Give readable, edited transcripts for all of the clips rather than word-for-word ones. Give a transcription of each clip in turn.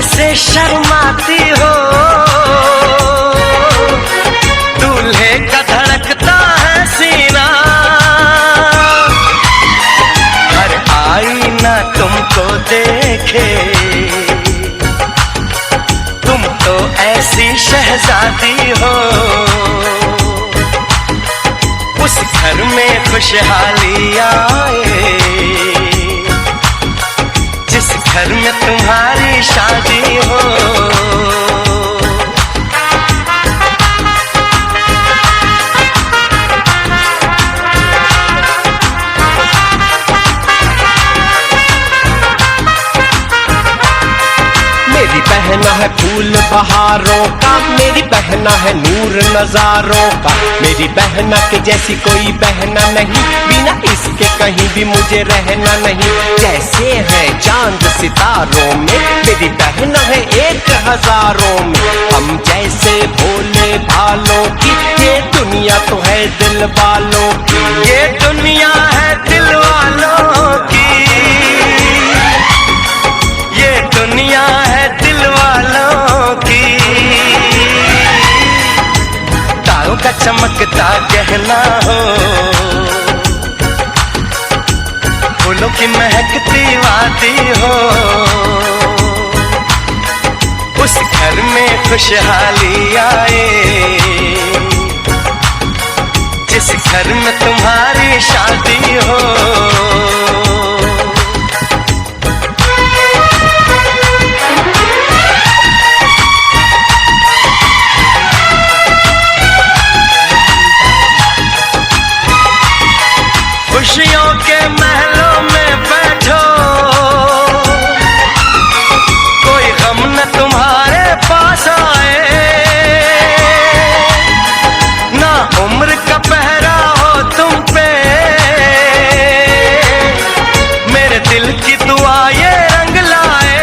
कैसे शर्माती हो, दूल्हे का धड़कता है सीना, हर आईना तुमको देखे, तुम तो ऐसी शहजादी हो, उस घर में खुशहाली आए जिस घर में तुम्हारी शादी हो। मेरी बहना है फूल बहारों का, मेरी बहना है नूर नजारों का, मेरी बहना के जैसी कोई बहना नहीं, बिना इसके कहीं भी मुझे रहना नहीं। जैसे है चांद सितारों में, मेरी बहना है 1000 में, हम जैसे भोले भालों की, ये दुनिया तो है दिल वालों की, ये दुनिया है दिल वालों की, ये दुनिया है दिल वालों की। तारों का चमकता गहना हो, फूलों की महकती वादी हो, उस घर में खुशहाली आए जिस घर में तुम्हारी शादी हो। खुशियों के महलों में बैठो, कोई गम न तुम्हारे पास आए, ना उम्र का पहरा हो तुम पे, मेरे दिल की दुआ ये रंग लाए,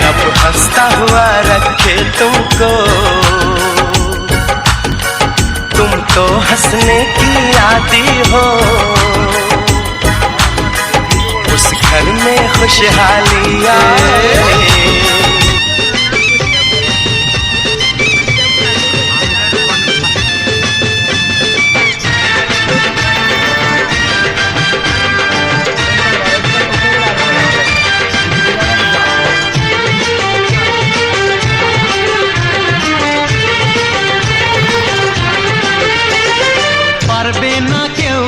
रब हंसता हुआ रखे तुमको, तुम तो हंसने की आदी हो, उस घर में खुशहाली आए। পারবে না কেউ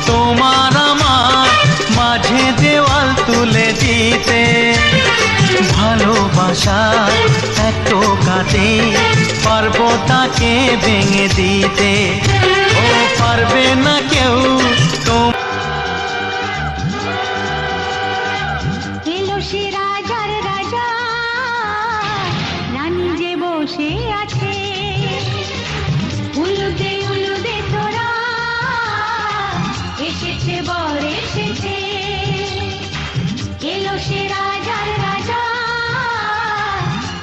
তোমার আমার মাঝে দেওয়াল তুলে দিতে, ভালোবাসা এত কাটে পারবো তাকে ভেঙে দিতে, ও পারবে না কেউ এলো সে রাজার রাজা, রানী যে বসে আছে, উলুদে উলুদে তোরা এসেছে বর এসেছে, এলো সে রাজার রাজা,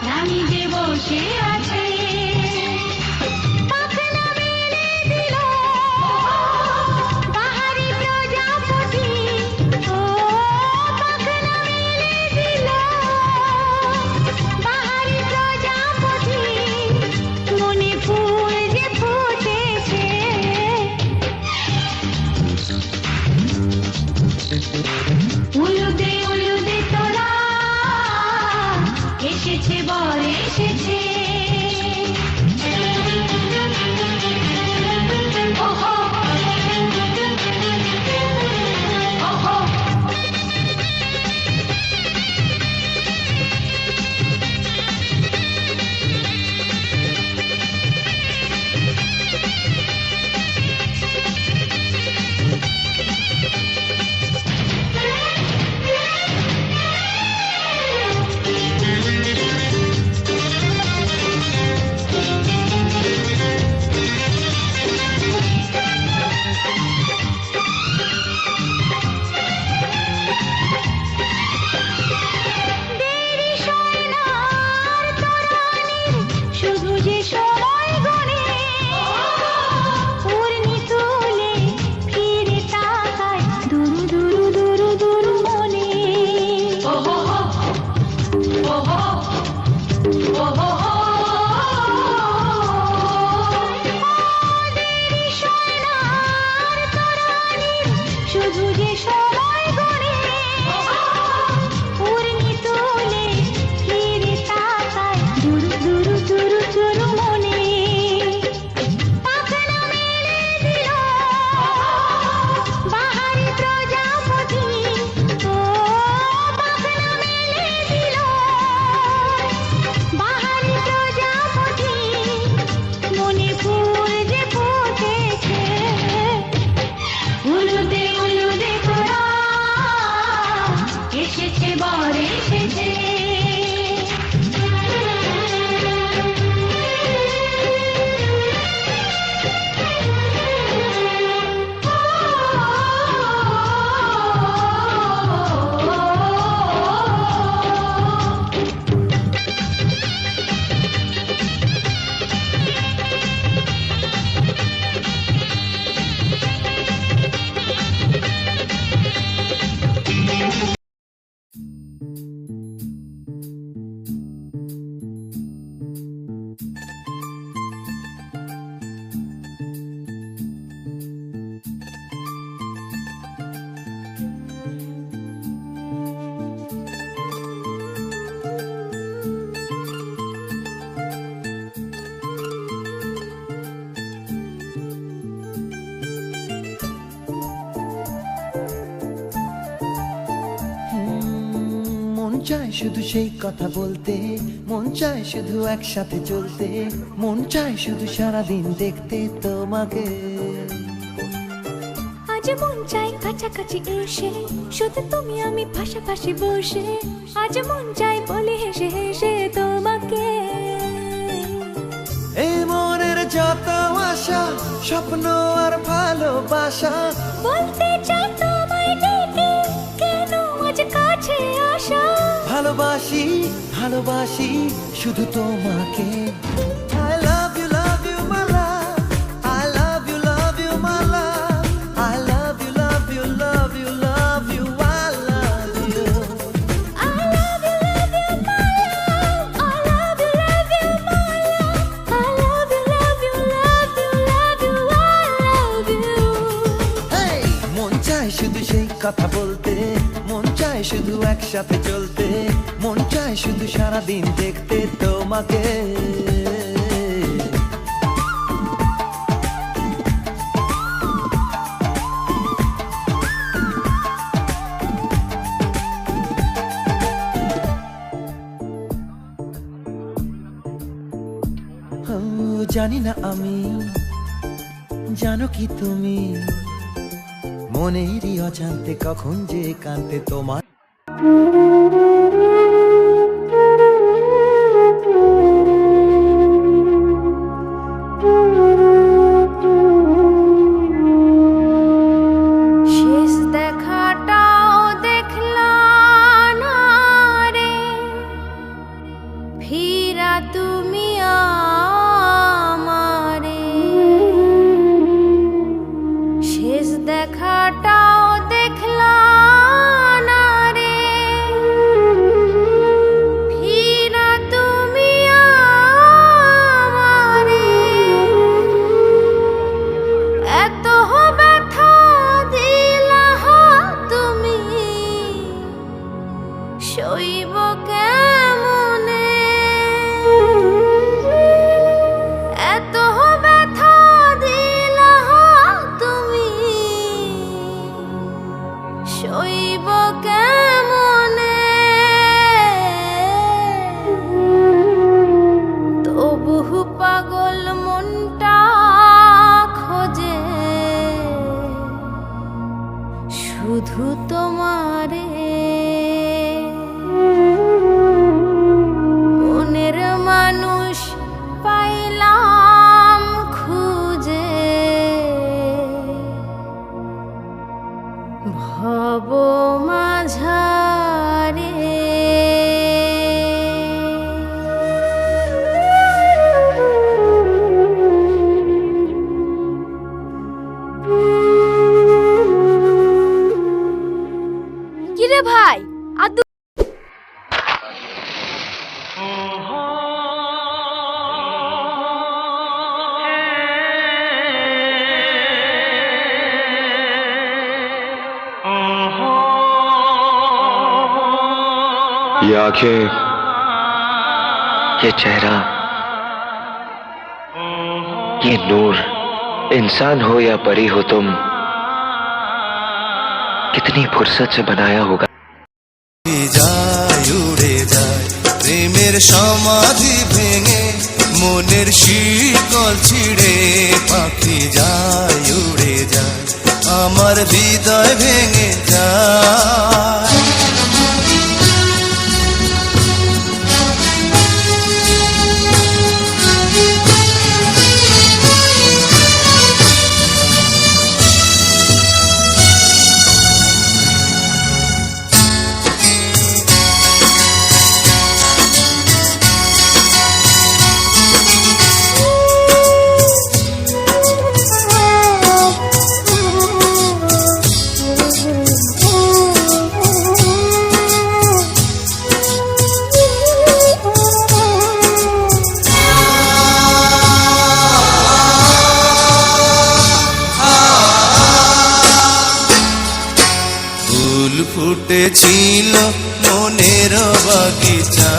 রানী যে বসে আছে, পাখনা মেলে দিল চায় শুধু সেই কথা বলতে, মন চায় শুধু একসাথে চলতে, মন চায় শুধু সারাদিন দেখতে তোমাকে। আজ মন চাই কাছাকাছি এসে, শুধু তুমি আমি পাশাপাশি বসে, আজ মন চাই বলে হেসে হেসে তোমাকে। এই মনের যত আশা, স্বপ্ন আর ভালোবাসা, বলতে চাই তোমায় ডেকে, কেন আজ কাছে আসা। ভালোবাসি ভালোবাসি শুধু তোমাকে। I love you my love, I love you my love, I love you love you love you love you, I love you. I love you my love, I love you my love, I love you love you love you love you, I love you. Hey! মন চায় শুধু সেই কথা বলতে, মন চায় শুধু একসাথে চলতে, মন চায় শুধু সারাদিন দেখতে তোমাকে। ও, জানি না আমি, জানো কি তুমি, মনেরই অজান্তে কখন যে কান্তে তোমার। শেষ দেখাটাও দেখলাম না রে, ফিরা তুমি আমারে। শেষ দেখাটাও দেখলাম না রে, ফিরা তুমি আমারে। এত ব্যথা দিলা তুমি, সইব কেমনে। এত ব্যথা দিলা তুমি, সইব কেমনে। তবু পাগল মনটা খোঁজে শুধু তোমারে। মনের মানুষ পাইলাম খুঁজে, ভব মাঝারে। কিরে ভাই, আদু ये आंखें, ये चेहरा, ये नूर, इंसान हो या परी हो तुम, कितनी फुर्सत से बनाया होगा। যায় উড়ে যায় প্রেমের সমাধি ভেঙে, মনের শিকল ছিঁড়ে পাখি যায় উড়ে যায়, আমার হৃদয় ভেঙে যায়। ফুটেছিল মনের বাগিচা,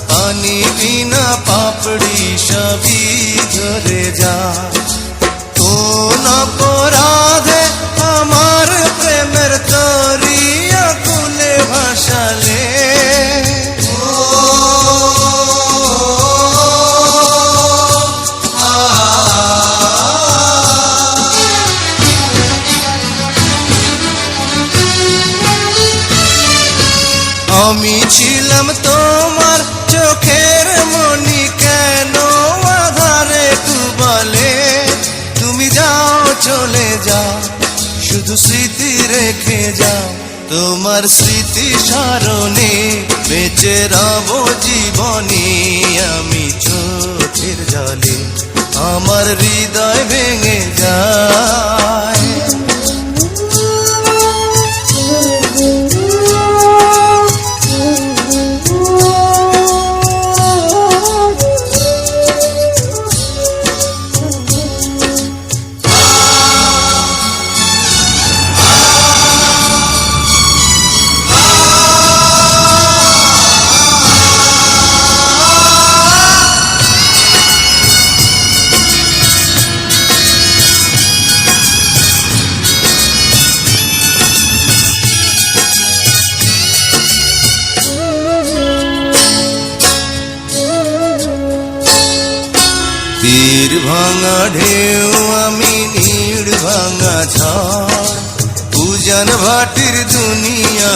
পানি বিনা পাপড়ি সবই ঝরে যা। কোন অপরাধে আমার প্রেমের তরিয়া কুলে ভাসালে, আমি ছিলাম তোমার চোখের মনি, কেন আধারে বলে তুমি যাও চলে যাও, শুধু স্মৃতি রেখে যাও। তোমার স্মৃতি স্মরণে বেঁচে রব জীবনে, আমি চোখের জলে আমার হৃদয় ভেঙে যায়। তীর ভাঙা ঢেউ আমি নীড় ভাঙা ঝড়, উজান ভাটির দুনিয়া